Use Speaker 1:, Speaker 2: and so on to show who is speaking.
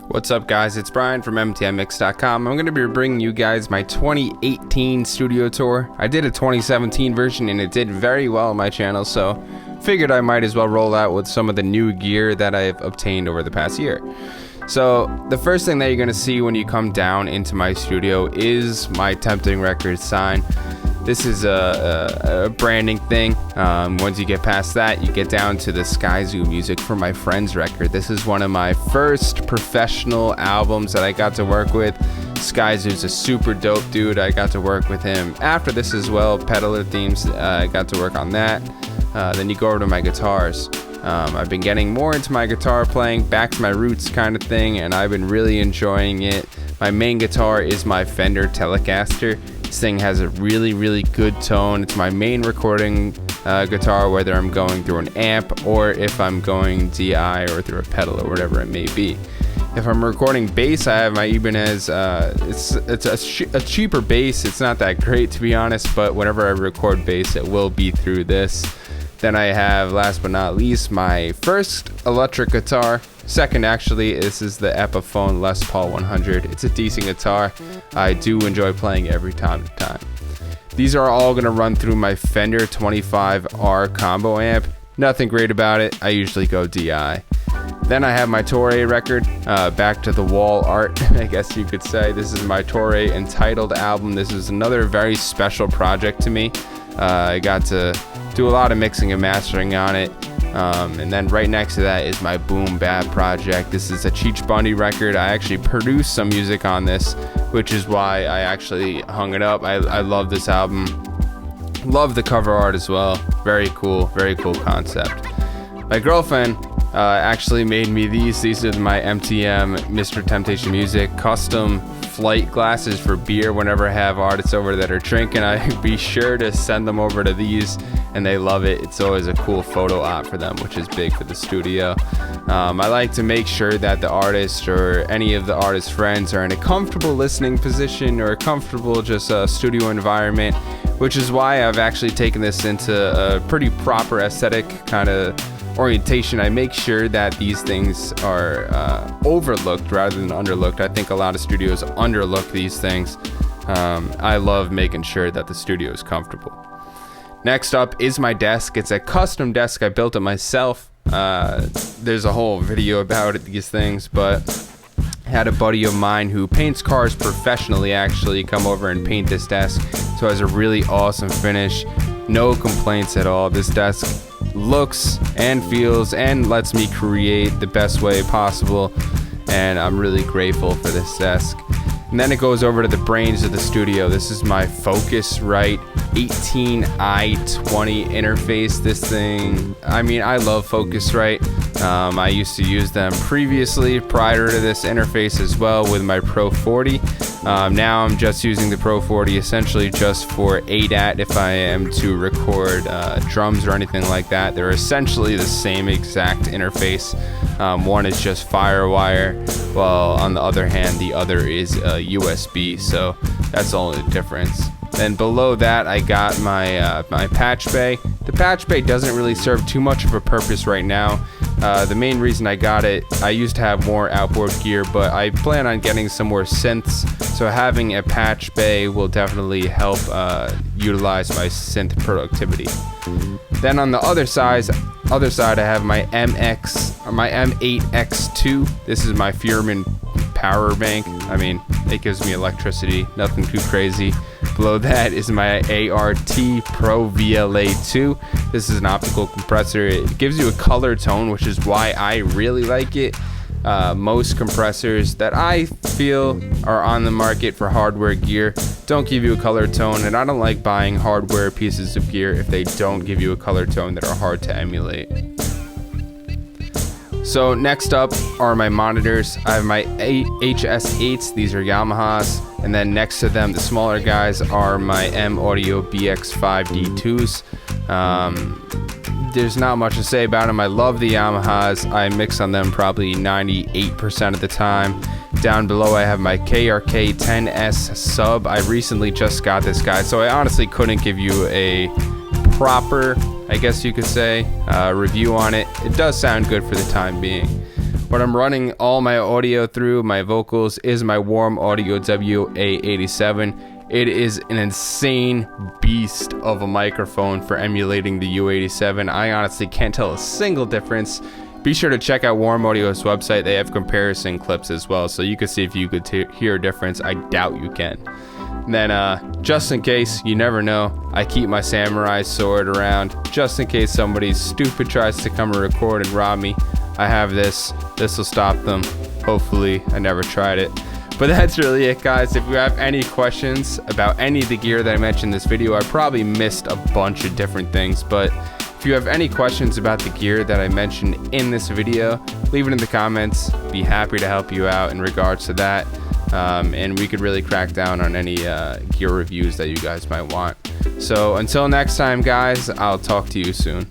Speaker 1: What's up, guys? It's Brian from MTMX.com. I'm going to be bringing you guys my 2018 studio tour. I did a 2017 version and it did very well on my channel, so figured I might as well roll out with some of the new gear that I've obtained over the past year. So the first thing that you're going to see when you come down into my studio is my Tempting Records sign. This is a branding thing. Once you get past that, you get down to the Sky Zoo music for my friend's record. This is one of my first professional albums that I got to work with. Sky Zoo's a super dope dude. I got to work with him after this as well. Peddler Themes, I got to work on that. Then you go over to my guitars. I've been getting more into my guitar playing, back to my roots kind of thing, and I've been really enjoying it. My main guitar is my Fender Telecaster. This thing has a really good tone. It's my main recording guitar, whether I'm going through an amp or if I'm going DI or through a pedal or whatever it may be. If I'm recording bass, I have my Ibanez. It's a cheaper bass. It's not that great, to be honest, but whenever I record bass, it will be through this. Then I have, last but not least, my first electric guitar. Second, actually, this is the Epiphone Les Paul 100. It's a decent guitar. I do enjoy playing every time to time. These are all going to run through my Fender 25R combo amp. Nothing great about it. I usually go DI. Then I have my Torre record, back to the wall art, I guess you could say. This is my Torre Untitled album. This is another very special project to me. I got to do a lot of mixing and mastering on it. And then right next to that is my Boom Bap project. This is a Cheech Bundy record. I actually produced some music on this, which is why I actually hung it up. I love this album. Love the cover art as well. Very cool concept. My girlfriend actually made me these. These are my MTM Mr. Temptation Music custom flight glasses for beer. Whenever I have artists over that are drinking, I be sure to send them over to these, and they love it. It's always a cool photo op for them, which is big for the studio. I like to make sure that the artist or any of the artist's friends are in a comfortable listening position or a comfortable just studio environment, which is why I've actually taken this into a pretty proper aesthetic kind of orientation. I make sure that these things are overlooked rather than underlooked. I think a lot of studios underlook these things. I love making sure that the studio is comfortable. Next up is my desk. It's a custom desk. I built it myself. There's a whole video about it, these things, but I had a buddy of mine who paints cars professionally actually come over and paint this desk. So it has a really awesome finish. No complaints at all. This desk looks and feels and lets me create the best way possible, and I'm really grateful for this desk. And then it goes over to the brains of the studio. This is my Focusrite 18i20 interface. This thing, I mean, I love Focusrite. I used to use them previously prior to this interface as well with my Pro 40. Now I'm just using the Pro 40 essentially just for ADAT if I am to record drums or anything like that. They're essentially the same exact interface. One is just Firewire, while on the other hand the other is USB, so that's the only difference. Then below that I got my my patch bay. The patch bay doesn't really serve too much of a purpose right now. The main reason I got it, I used to have more outboard gear, but I plan on getting some more synths, so having a patch bay will definitely help utilize my synth productivity. Then on the other side I have my M8X2. This is my Furman power bank. I mean, it gives me electricity, nothing too crazy. Below that is my ART Pro VLA2. This is an optical compressor. It gives you a color tone, which is why I really like it. Most compressors that I feel are on the market for hardware gear don't give you a color tone, and I don't like buying hardware pieces of gear if they don't give you a color tone that are hard to emulate. So next up are my monitors. I have my HS8s. These are Yamahas. And then next to them, the smaller guys, are my M Audio BX5D2s. There's not much to say about them. I love the Yamahas. I mix on them probably 98% of the time. Down below I have my KRK 10S sub. I recently just got this guy, so I honestly couldn't give you a proper, I guess you could say, review on it. It does sound good for the time being. What I'm running all my audio through, my vocals, is my Warm Audio WA87. It is an insane beast of a microphone for emulating the U87. I honestly can't tell a single difference. Be sure to check out Warm Audio's website. They have comparison clips as well, so you can see if you could hear a difference. I doubt you can. And then, just in case, you never know, I keep my samurai sword around, just in case somebody stupid tries to come and record and rob me. I have this. This will stop them. Hopefully. I never tried it. But that's really it, guys. If you have any questions about any of the gear that I mentioned in this video, I probably missed a bunch of different things, but if you have any questions about the gear that I mentioned in this video, leave it in the comments. Be happy to help you out in regards to that. And we could really crack down on any gear reviews that you guys might want. So until next time, guys, I'll talk to you soon.